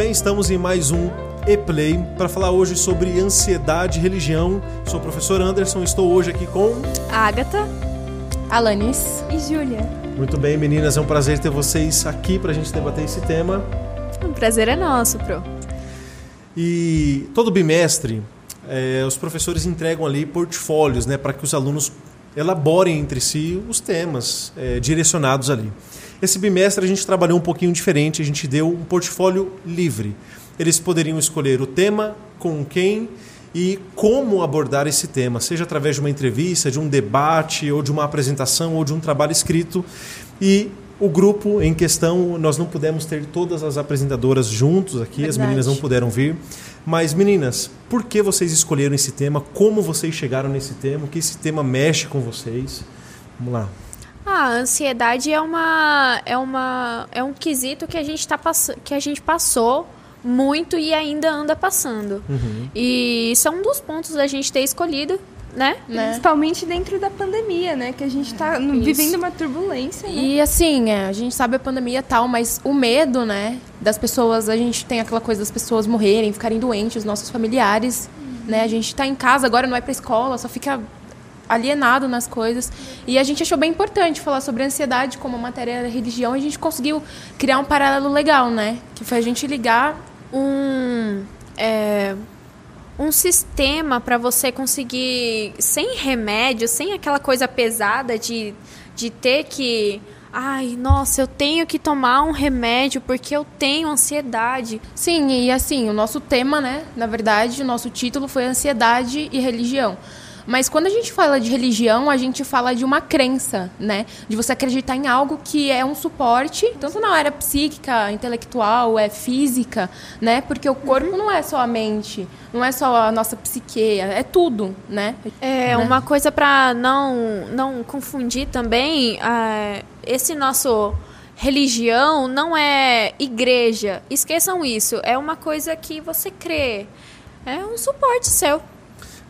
bem? Estamos em mais um E-Play para falar hoje sobre ansiedade e religião. Sou o professor Anderson, estou hoje aqui com... Agatha, Alanis e Júlia. Muito bem, meninas, é um prazer ter vocês aqui para a gente debater esse tema. O prazer é nosso, Pro. E todo bimestre, os professores entregam ali portfólios, né, para que os alunos elaborem entre si os temas direcionados ali. Esse bimestre a gente trabalhou um pouquinho diferente, a gente deu um portfólio livre. Eles poderiam escolher o tema, com quem e como abordar esse tema, seja através de uma entrevista, de um debate, ou de uma apresentação, ou de um trabalho escrito. E o grupo em questão, nós não pudemos ter todas as apresentadoras juntos aqui, Verdade. As meninas não puderam vir. Mas, meninas, por que vocês escolheram esse tema? Como vocês chegaram nesse tema? O que esse tema mexe com vocês? Vamos lá. A ansiedade é um quesito que a gente passou muito e ainda anda passando. Uhum. E isso é um dos pontos da gente ter escolhido, né? Principalmente dentro da pandemia, né? Que a gente tá vivendo uma turbulência, né? E assim, a gente sabe a pandemia e tal, mas o medo, né? Das pessoas, a gente tem aquela coisa das pessoas morrerem, ficarem doentes, os nossos familiares, né? A gente tá em casa, agora não vai pra escola, só fica alienado nas coisas. E a gente achou bem importante falar sobre a ansiedade como matéria da religião, e a gente conseguiu criar um paralelo legal, né? Que foi a gente ligar um sistema para você conseguir, sem remédio, sem aquela coisa pesada de ter que... Ai, nossa, eu tenho que tomar um remédio porque eu tenho ansiedade. Sim, e assim, o nosso tema, né? Na verdade, o nosso título foi Ansiedade e Religião. Mas quando a gente fala de religião, a gente fala de uma crença, né? De você acreditar em algo que é um suporte, tanto na área psíquica, intelectual, física, né? Porque o corpo não é só a mente, não é só a nossa psique, é tudo, né? Uma coisa para não confundir também, esse nosso religião não é igreja. Esqueçam isso, é uma coisa que você crê, é um suporte seu.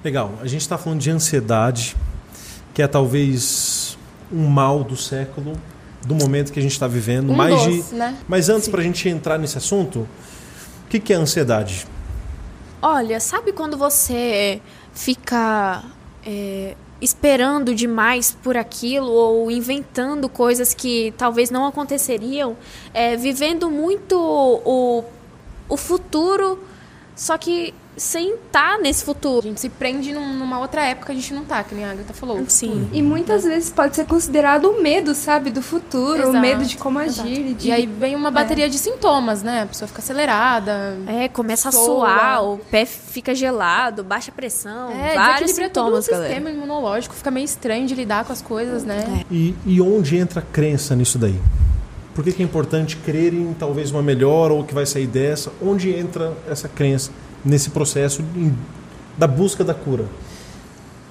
Legal, a gente está falando de ansiedade, que é talvez um mal do século, do momento que a gente está vivendo. Né? Mas antes, para a gente entrar nesse assunto, o que é ansiedade? Olha, sabe quando você fica esperando demais por aquilo ou inventando coisas que talvez não aconteceriam, vivendo muito o futuro, só que sem estar nesse futuro. A gente se prende numa outra época que a gente não tá, que nem a Agatha falou. Sim. E muitas vezes pode ser considerado o medo, sabe? Do futuro, Exato. O medo de como agir. E aí vem uma bateria de sintomas, né? A pessoa fica acelerada. Começa a suar, o pé fica gelado, baixa pressão, vários sintomas, todo o sistema imunológico, fica meio estranho de lidar com as coisas, né? E onde entra a crença nisso daí? Por que é importante crer em talvez uma melhor ou que vai sair dessa? Onde entra essa crença nesse processo da busca da cura?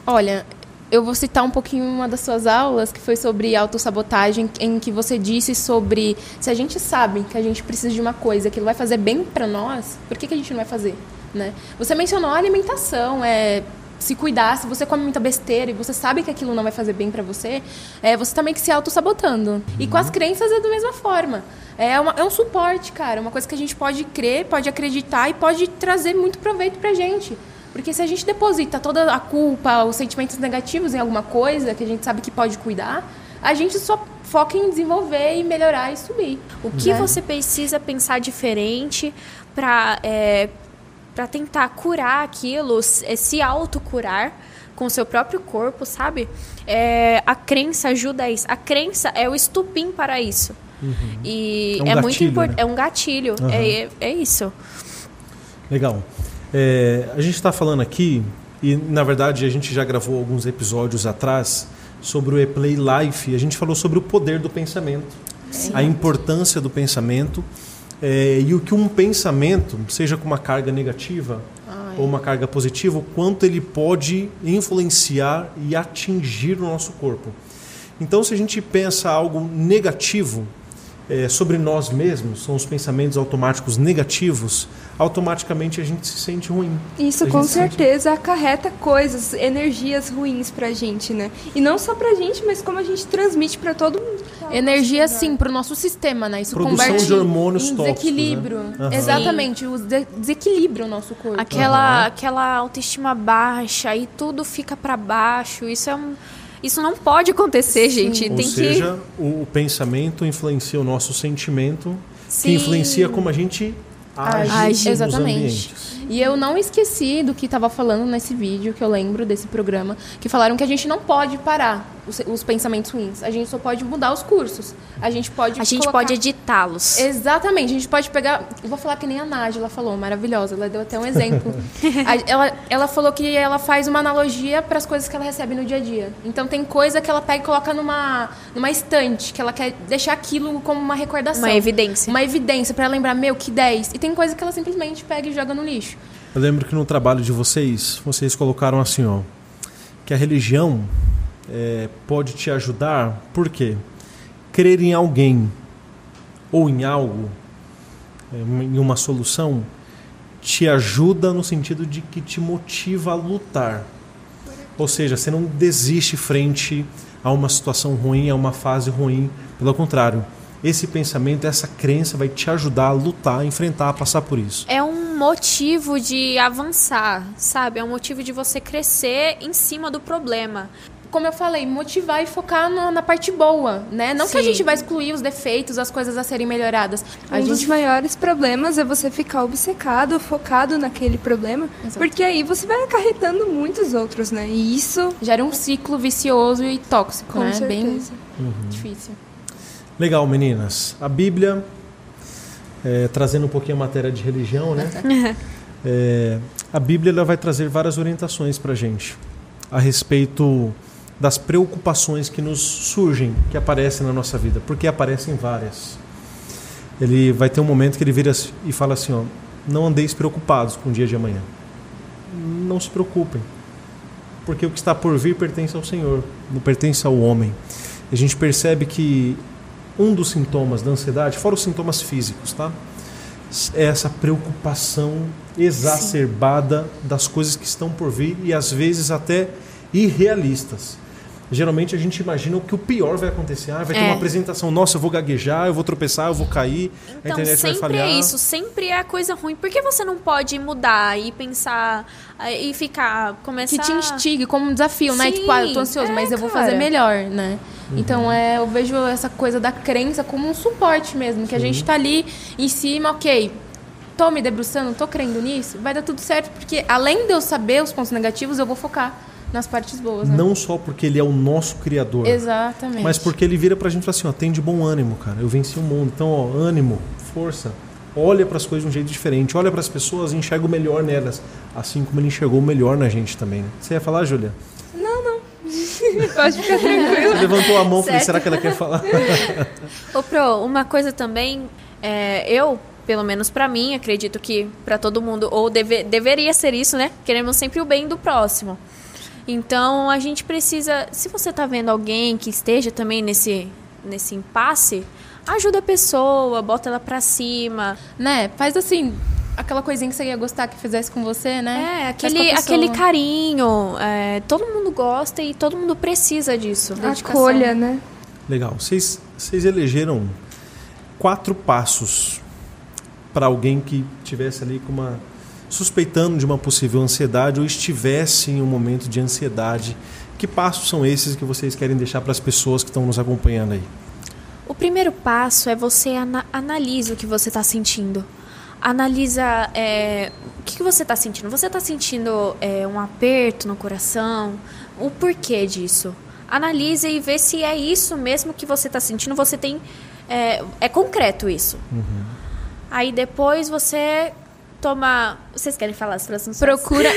Olha, eu vou citar um pouquinho uma das suas aulas, que foi sobre autossabotagem, em que você disse sobre se a gente sabe que a gente precisa de uma coisa, que vai fazer bem para nós, por que a gente não vai fazer? Né? Você mencionou a alimentação, se cuidar, se você come muita besteira e você sabe que aquilo não vai fazer bem para você, você tá meio que se autossabotando. E com as crenças é da mesma forma. É um suporte, cara. Uma coisa que a gente pode crer, pode acreditar e pode trazer muito proveito pra gente. Porque se a gente deposita toda a culpa, os sentimentos negativos em alguma coisa que a gente sabe que pode cuidar, a gente só foca em desenvolver e melhorar e subir. O que você precisa pensar diferente para tentar curar aquilo, se autocurar com o seu próprio corpo, sabe? A crença ajuda a isso. A crença é o estupim para isso. Uhum. E é muito importante. É um gatilho. Uhum. É isso. Legal. A gente está falando aqui, e na verdade a gente já gravou alguns episódios atrás sobre o E-Play Life. A gente falou sobre o poder do pensamento, a importância do pensamento, e o que um pensamento, seja com uma carga negativa ou uma carga positiva, o quanto ele pode influenciar e atingir o nosso corpo. Então, se a gente pensa algo negativo, sobre nós mesmos, são os pensamentos automáticos negativos, automaticamente a gente se sente ruim. Isso com certeza acarreta coisas, energias ruins pra gente, né? E não só pra gente, mas como a gente transmite pra todo mundo. Energia, sim, pro nosso sistema, né? Isso produção converte de hormônios em tóxicos, desequilíbrio. né? Uhum. Exatamente, desequilibra o nosso corpo. Aquela autoestima baixa e tudo fica pra baixo. Isso não pode acontecer, gente. Ou seja, o pensamento influencia o nosso sentimento, que influencia como a gente age nos ambientes. E eu não esqueci do que estava falando nesse vídeo, que eu lembro desse programa, que falaram que a gente não pode parar os pensamentos ruins. A gente só pode mudar os cursos. A gente pode editá-los. Exatamente. A gente pode pegar... Eu vou falar que nem a Nádia falou, maravilhosa. Ela deu até um exemplo. ela falou que ela faz uma analogia para as coisas que ela recebe no dia a dia. Então, tem coisa que ela pega e coloca numa estante, que ela quer deixar aquilo como uma recordação. Uma evidência. Uma evidência para lembrar, que 10. E tem coisa que ela simplesmente pega e joga no lixo. Eu lembro que no trabalho de vocês colocaram assim, que a religião pode te ajudar, por quê? Crer em alguém ou em algo, em uma solução, te ajuda no sentido de que te motiva a lutar. Ou seja, você não desiste frente a uma situação ruim, a uma fase ruim. Pelo contrário, esse pensamento, essa crença vai te ajudar a lutar, a enfrentar, a passar por isso. É um motivo de avançar, sabe? É um motivo de você crescer em cima do problema. Como eu falei, motivar e focar na parte boa, né? Não que a gente vai excluir os defeitos, as coisas a serem melhoradas. Dos maiores problemas é você ficar obcecado, focado naquele problema, porque aí você vai acarretando muitos outros, né? E isso gera um ciclo vicioso e tóxico, com né? certeza. Bem difícil. Legal, meninas. A Bíblia, trazendo um pouquinho a matéria de religião, né? A Bíblia ela vai trazer várias orientações para a gente a respeito das preocupações que nos surgem, que aparecem na nossa vida, porque aparecem várias. Ele vai ter um momento que ele vira e fala assim, não andeis preocupados com o dia de amanhã. Não se preocupem, porque o que está por vir pertence ao Senhor, não pertence ao homem. E a gente percebe que um dos sintomas da ansiedade, fora os sintomas físicos, tá? É essa preocupação exacerbada das coisas que estão por vir e às vezes até irrealistas. Geralmente a gente imagina que o pior vai acontecer. Vai ter uma apresentação, nossa, eu vou gaguejar, eu vou tropeçar, eu vou cair, a internet vai falhar. Sempre é isso, sempre é coisa ruim. Por que você não pode mudar e pensar e começar... Que te instigue como um desafio, né? Tipo, eu tô ansioso, mas eu vou fazer melhor, né? Então, eu vejo essa coisa da crença como um suporte mesmo, que a gente tá ali em cima, tô me debruçando, tô crendo nisso, vai dar tudo certo, porque além de eu saber os pontos negativos, eu vou focar nas partes boas, né? Não só porque ele é o nosso criador. Exatamente. Mas porque ele vira pra gente e fala assim, tem de bom ânimo, cara. Eu venci o mundo. Então, ânimo, força. Olha para as coisas de um jeito diferente. Olha para as pessoas e enxerga o melhor nelas. Assim como ele enxergou o melhor na gente também, né? Você ia falar, Júlia? Não. Pode ficar tranquilo. Você levantou a mão e falei, será que ela quer falar? Pro, uma coisa também, eu... Pelo menos pra mim, acredito que pra todo mundo, ou deveria ser isso, né? Queremos sempre o bem do próximo. Então, a gente precisa... Se você tá vendo alguém que esteja também nesse impasse, ajuda a pessoa, bota ela pra cima. Né? Faz assim, aquela coisinha que você ia gostar que fizesse com você, né? Aquele carinho. Todo mundo gosta e todo mundo precisa disso. Acolha, né? Legal. Vocês elegeram 4 passos para alguém que estivesse ali suspeitando de uma possível ansiedade ou estivesse em um momento de ansiedade. Que passos são esses que vocês querem deixar para as pessoas que estão nos acompanhando aí? O primeiro passo é você analisa o que você está sentindo. Analisa o que você está sentindo. Você está sentindo um aperto no coração? O porquê disso? Analise e vê se é isso mesmo que você está sentindo. Você tem... É concreto isso. Uhum. Aí depois você toma... Vocês querem falar as próximas coisas? Procura...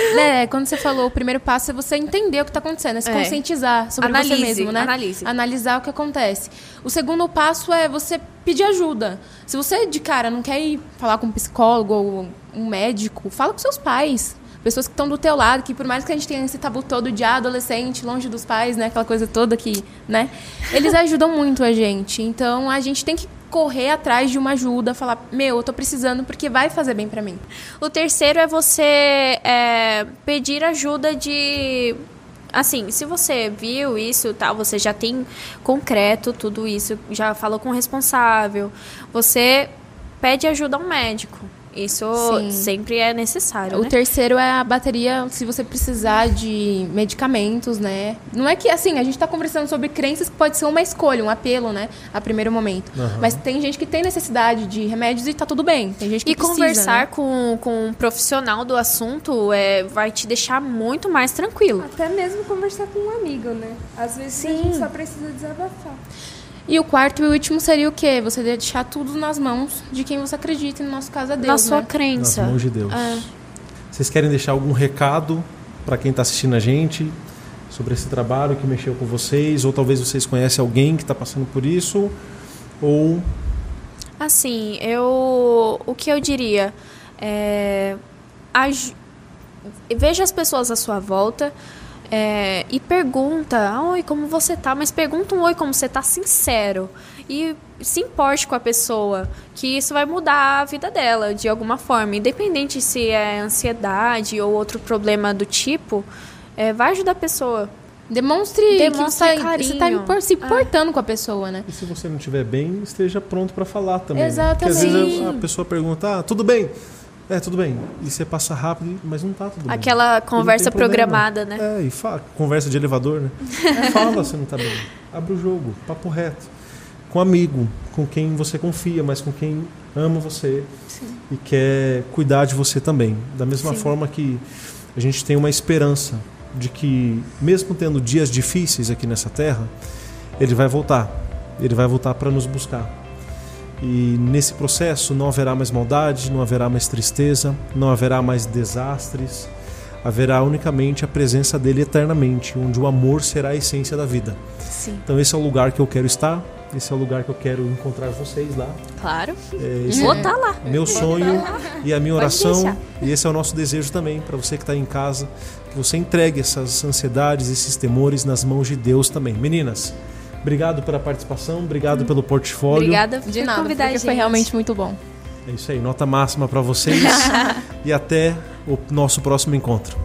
quando você falou, o primeiro passo é você entender o que está acontecendo, é se conscientizar sobre você mesmo, né? Analisar o que acontece. O segundo passo é você pedir ajuda. Se você, de cara, não quer ir falar com um psicólogo ou um médico, fala com seus pais. Pessoas que estão do teu lado, que por mais que a gente tenha esse tabu todo de adolescente, longe dos pais, né? Aquela coisa toda que, né? Eles ajudam muito a gente. Então, a gente tem que correr atrás de uma ajuda, falar, eu tô precisando porque vai fazer bem pra mim. O terceiro é você pedir ajuda de... Assim, se você viu isso, tá, você já tem concreto tudo isso, já falou com o responsável, você pede ajuda a um médico. Isso Sim. sempre é necessário, O né? terceiro é a bateria, se você precisar de medicamentos, né? Não é que, assim, a gente tá conversando sobre crenças que pode ser uma escolha, um apelo, né? A primeiro momento. Mas tem gente que tem necessidade de remédios e tá tudo bem. Tem gente que precisa, conversar, né? com um profissional do assunto vai te deixar muito mais tranquilo. Até mesmo conversar com um amigo, né? Às vezes a gente só precisa desabafar. E o quarto e último seria o quê? Você deixar tudo nas mãos de quem você acredita, e no nosso caso é Deus, Na sua né? Nas crença. mãos de Deus. Vocês querem deixar algum recado para quem está assistindo a gente sobre esse trabalho que mexeu com vocês? Ou talvez vocês conhecem alguém que está passando por isso? Ou... Assim, o que eu diria veja as pessoas à sua volta e pergunta, oi, como você tá? Mas pergunta um oi, como você tá, sincero. E se importe com a pessoa, que isso vai mudar a vida dela de alguma forma. Independente se é ansiedade ou outro problema do tipo, vai ajudar a pessoa. Demonstre carinho. você tá se importando com a pessoa, né? E se você não estiver bem, esteja pronto para falar também. Exatamente. Porque às vezes a pessoa pergunta, tudo bem? Tudo bem. E você passa rápido, mas não tá tudo bem. Aquela conversa programada, né? E conversa de elevador, né? Fala se não tá bem. Abre o jogo, papo reto. Com amigo, com quem você confia, mas com quem ama você. Sim. E quer cuidar de você também. Da mesma forma que a gente tem uma esperança de que, mesmo tendo dias difíceis aqui nessa terra, ele vai voltar. Ele vai voltar para nos buscar. E nesse processo não haverá mais maldade, não haverá mais tristeza, não haverá mais desastres. Haverá unicamente a presença dele eternamente, onde o amor será a essência da vida. Sim. Então esse é o lugar que eu quero estar, esse é o lugar que eu quero encontrar vocês lá. Claro. Esse Vou estar lá. Meu sonho e a minha oração, deixar. e esse é o nosso desejo também, para você que está em casa, que você entregue essas ansiedades, esses temores nas mãos de Deus também. Meninas, obrigado pela participação, obrigado pelo portfólio. Obrigada De por nada, convidar a porque gente. foi realmente muito bom. É isso aí, nota máxima para vocês e até o nosso próximo encontro.